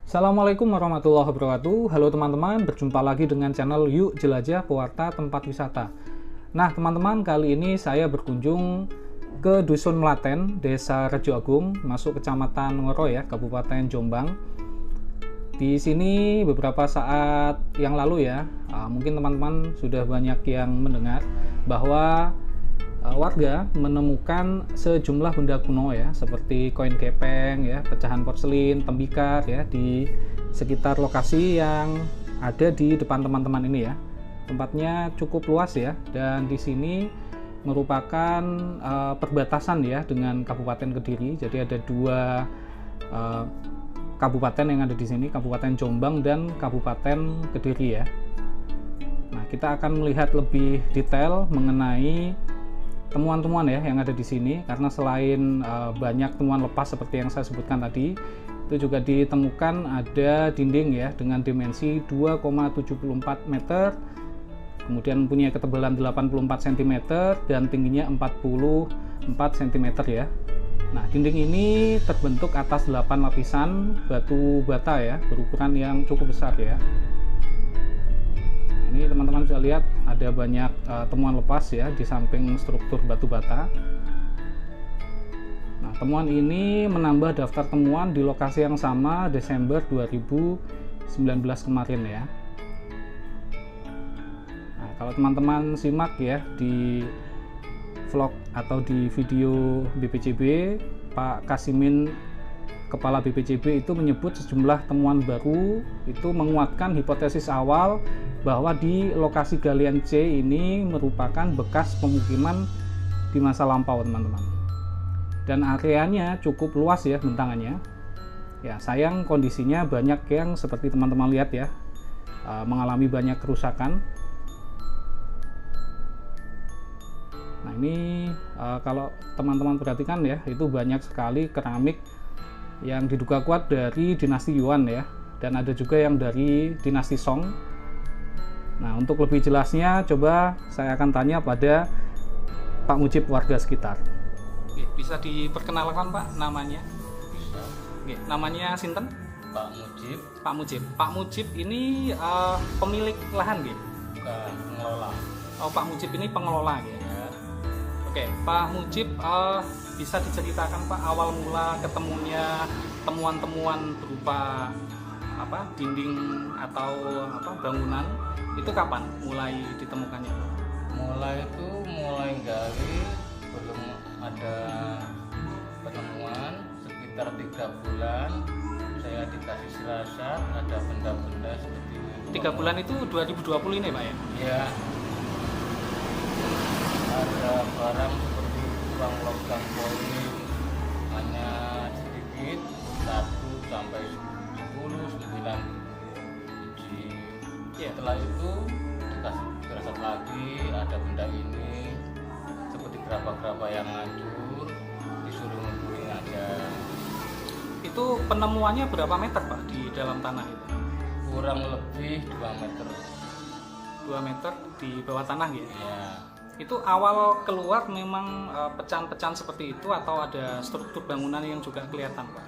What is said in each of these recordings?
Assalamualaikum warahmatullahi wabarakatuh. Halo teman-teman, berjumpa lagi dengan channel Yuk Jelajah Pewarta Tempat Wisata. Nah teman-teman, kali ini saya berkunjung ke Dusun Melaten, Desa Rejo Agung, masuk Kecamatan Ngoro ya, Kabupaten Jombang. Di sini beberapa saat yang lalu ya, mungkin teman-teman sudah banyak yang mendengar bahwa warga menemukan sejumlah benda kuno ya, seperti koin gepeng ya, pecahan porselin, tembikar ya di sekitar lokasi yang ada di depan teman-teman ini ya. Tempatnya cukup luas ya, dan di sini merupakan perbatasan ya dengan Kabupaten Kediri. Jadi ada dua kabupaten yang ada di sini, Kabupaten Jombang dan Kabupaten Kediri ya. Nah, kita akan melihat lebih detail mengenai temuan-temuan ya yang ada di sini, karena selain banyak temuan lepas seperti yang saya sebutkan tadi, itu juga ditemukan ada dinding ya dengan dimensi 2,74 meter, kemudian punya ketebalan 84 cm dan tingginya 44 cm ya. Nah, dinding ini terbentuk atas 8 lapisan batu bata ya, berukuran yang cukup besar ya. Ini teman-teman bisa lihat ada banyak temuan lepas ya di samping struktur batu bata. Nah, temuan ini menambah daftar temuan di lokasi yang sama Desember 2019 kemarin ya. Nah, kalau teman-teman simak ya di vlog atau di video BPCB, Pak Kasimin, Kepala BPCB itu menyebut sejumlah temuan baru itu menguatkan hipotesis awal bahwa di lokasi galian C ini merupakan bekas pemukiman di masa lampau teman-teman. Dan areanya cukup luas ya bentangannya. Ya, sayang kondisinya banyak yang seperti teman-teman lihat ya, mengalami banyak kerusakan. Nah, ini kalau teman-teman perhatikan ya, itu banyak sekali keramik yang diduga kuat dari dinasti Yuan ya, dan ada juga yang dari dinasti Song. Nah, untuk lebih jelasnya coba saya akan tanya pada Pak Mujib warga sekitar. Bisa diperkenalkan Pak namanya? Bisa. Namanya Sinten? Pak Mujib. Pak Mujib. Pak Mujib ini pemilik lahan gitu? Bukan, pengelola. Oh, Pak Mujib ini pengelola gitu. Ya. Oke, Pak Mujib, bisa diceritakan Pak awal mula ketemunya temuan-temuan berupa apa dinding atau apa bangunan itu kapan mulai ditemukannya? Mulai gali belum ada penemuan, sekitar 3 bulan saya dikasih siasat ada benda-benda seperti itu. 3 bulan itu 2020 ini Pak ya? Ya. Ada barang seperti uang logam koin hanya sedikit, 1 sampai 10, 9 biji. Yeah. Setelah itu dikasih firasat lagi ada benda ini seperti gerabah-gerabah yang hancur, disuruh ngumpulin aja. Itu penemuannya berapa meter Pak di dalam tanah itu? Kurang lebih 2 meter. 2 meter di bawah tanah gitu? Ya. Itu awal keluar memang pecahan-pecahan seperti itu atau ada struktur bangunan yang juga kelihatan Pak?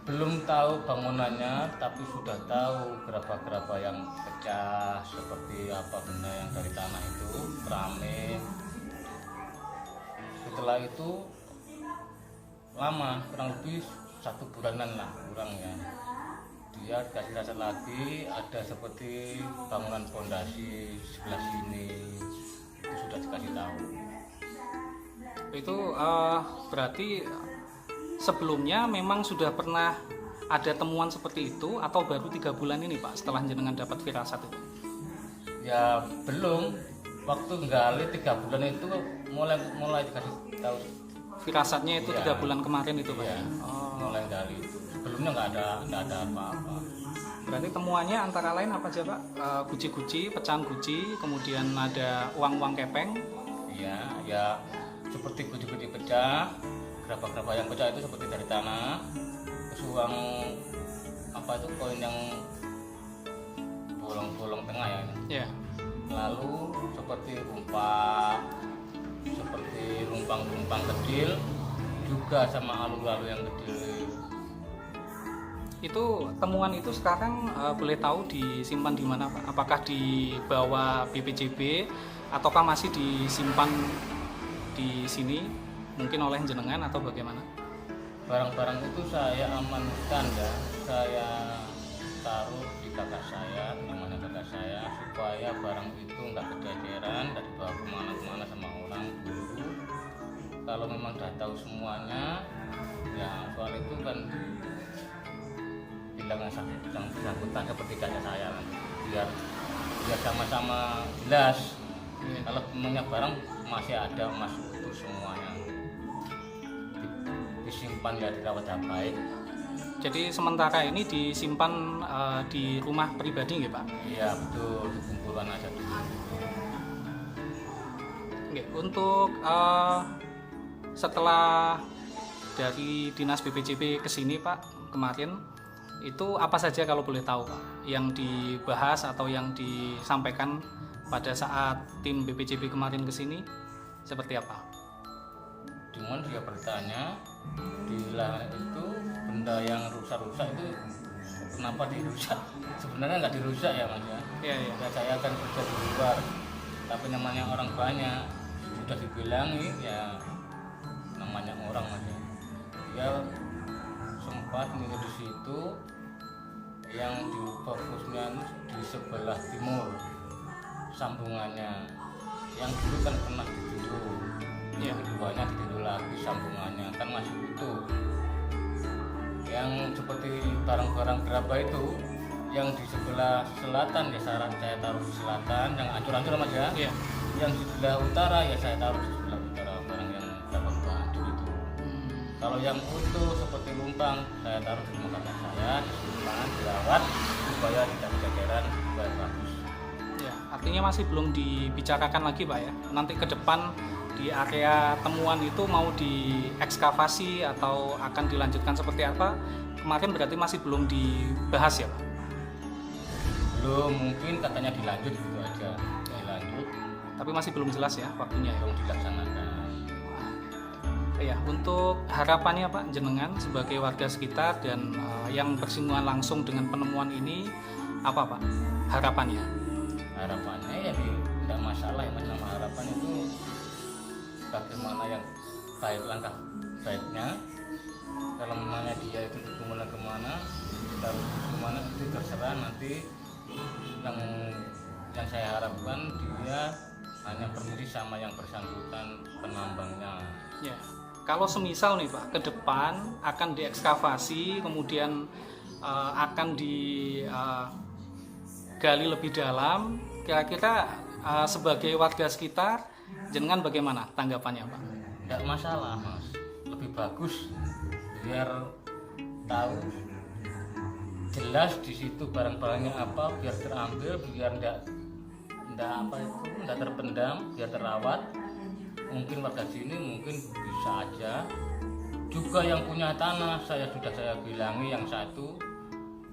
Belum tahu bangunannya, tapi sudah tahu gerabah-gerabah yang pecah seperti apa benda yang dari tanah itu, keramik. Setelah itu lama, kurang lebih 1 bulanan lah kurang ya. Dia dikasih rasa lagi, ada seperti bangunan fondasi sebelah sini, itu sudah dikasih tahu. Itu berarti sebelumnya memang sudah pernah ada temuan seperti itu atau baru 3 bulan ini Pak setelah jenengan dapat firasat itu? Ya belum, waktu gali 3 bulan itu mulai dikasih tahu. Firasatnya itu Ya. 3 bulan kemarin itu Pak? Ya, mulai gali. Sebelumnya nggak ada apa-apa. Berarti temuannya antara lain apa aja Pak? Guci-guci, pecahan guci, kemudian ada uang-uang kepeng. Iya, ya seperti guci-guci pecah, gerabah-gerabah yang pecah itu seperti dari tanah. Terus uang apa itu koin yang bolong-bolong tengah ya. Ya. Lalu seperti rumpak, seperti lumpang-lumpang kecil, juga sama alu-alu yang kecil. Itu temuan itu sekarang boleh tahu disimpan di mana Pak? Apakah di bawah BPJB ataukah masih disimpan di sini mungkin oleh jenengan atau bagaimana? Barang-barang itu saya amankan ya, saya taruh di kakak saya, di mana kakak saya, supaya barang itu nggak kececeran, nggak dibawa kemana-kemana sama orang dulu. Kalau memang udah tahu semuanya, ya soal itu kan bilang yang bersangkutan seperti kakak saya, biar sama-sama jelas. Kalau punya barang masih ada masuk itu semuanya disimpan ya, dirawat dengan baik. Jadi sementara ini disimpan di rumah pribadi nggih Pak? Iya betul, dikumpulkan aja dulu. Oke, untuk setelah dari dinas BPJB ke sini Pak kemarin, itu apa saja kalau boleh tahu Pak yang dibahas atau yang disampaikan pada saat tim BPJB kemarin ke sini seperti apa? Cuman dia bertanya di lahan itu benda yang rusak-rusak itu kenapa dirusak? Sebenarnya nggak dirusak ya Mas ya. Iya, iya. Ya, saya akan kerja di luar, tapi namanya orang banyak, sudah dibilangi ya namanya orang Mas ya. Dia sempat menurut di situ yang di fokusnya di sebelah timur sambungannya, yang dulu kan pernah ditidur, yang keduanya ditidur lagi sambungannya kan masih utuh. Yang seperti barang-barang gerabah itu yang di sebelah selatan ya saya taruh di selatan, yang hancur-hancur Mas ya. Iya. Yang di sebelah utara ya saya taruh di sebelah utara, barang yang gerabah hancur itu. Kalau yang utuh seperti lumpang saya taruh di rumah kakak saya, disimpan, dirawat supaya tidak kececeran, supaya bagus. Ya, artinya masih belum dibicarakan lagi Pak ya. Nanti ke depan di area temuan itu mau diekskavasi atau akan dilanjutkan seperti apa? Kemarin berarti masih belum dibahas ya Pak? Belum, mungkin katanya dilanjut gitu aja, dilanjut. Tapi masih belum jelas ya waktunya ya? Belum dilaksanakan. Ya, untuk harapannya Pak jenengan sebagai warga sekitar dan yang bersinggungan langsung dengan penemuan ini apa Pak harapannya? Harapannya ya tidak masalah ya Mas, nama harapan itu bagaimana yang baik, langkah baiknya. Kalau namanya dia itu kemana kita kemana itu terserah, nanti yang saya harapkan dia hanya permisi sama yang bersangkutan penambangnya. Ya. Kalau semisal nih Pak, ke depan akan diekskavasi, kemudian akan digali lebih dalam, kira-kira sebagai warga sekitar, jenengan bagaimana tanggapannya Pak? Tidak masalah Mas, lebih bagus biar tahu jelas di situ barang-barangnya apa, biar terambil, biar tidak terpendam, biar terawat. Mungkin warga sini mungkin bisa aja. Juga yang punya tanah saya bilangi, yang satu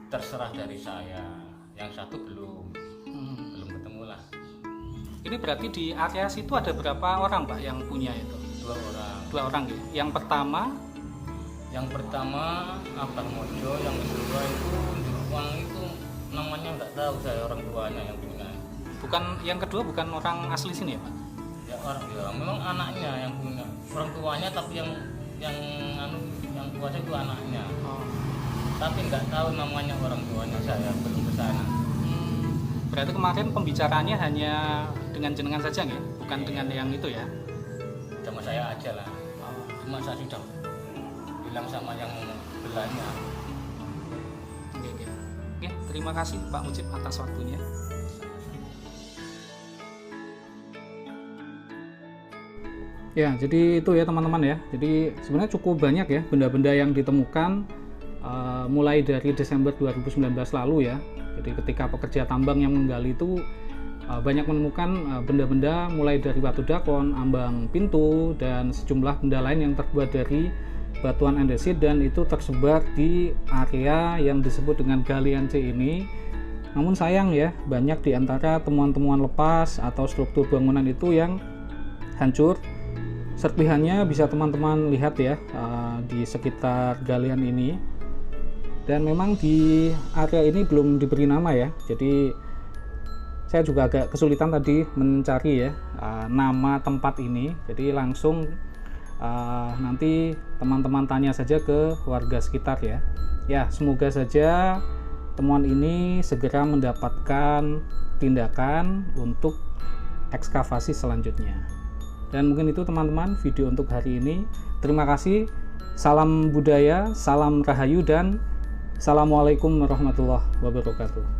terserah dari saya, yang satu belum ketemu lah. Ini berarti di area situ ada berapa orang Pak yang punya itu? 2 orang. 2 orang ya. Yang pertama Abang Mojo, yang kedua itu Uang itu namanya nggak tahu saya, orang tuanya yang punya. Bukan, yang kedua bukan orang asli sini ya Pak? Ya orang ya, memang anaknya yang punya, orang tuanya, tapi yang kuasa itu anaknya. Tapi nggak tahu namanya orang tuanya, saya belum ke sana. Berarti kemarin pembicaraannya hanya dengan jenengan saja ya, bukan dengan yang itu ya? Sama saya aja lah. Cuma saya sudah bilang sama yang belanya. Oke, terima kasih Pak Mujib atas waktunya. Ya, jadi itu ya teman-teman ya. Jadi sebenarnya cukup banyak ya benda-benda yang ditemukan mulai dari Desember 2019 lalu ya. Jadi ketika pekerja tambang yang menggali itu banyak menemukan benda-benda mulai dari batu dakon, ambang pintu, dan sejumlah benda lain yang terbuat dari batuan andesit, dan itu tersebar di area yang disebut dengan galian C ini. Namun sayang ya, banyak di antara temuan-temuan lepas atau struktur bangunan itu yang hancur. Serpihannya bisa teman-teman lihat ya di sekitar galian ini. Dan memang di area ini belum diberi nama ya, jadi saya juga agak kesulitan tadi mencari ya nama tempat ini. Jadi langsung nanti teman-teman tanya saja ke warga sekitar ya. Ya, semoga saja temuan ini segera mendapatkan tindakan untuk ekskavasi selanjutnya. Dan mungkin itu teman-teman video untuk hari ini. Terima kasih. Salam budaya, salam rahayu, dan assalamualaikum warahmatullahi wabarakatuh.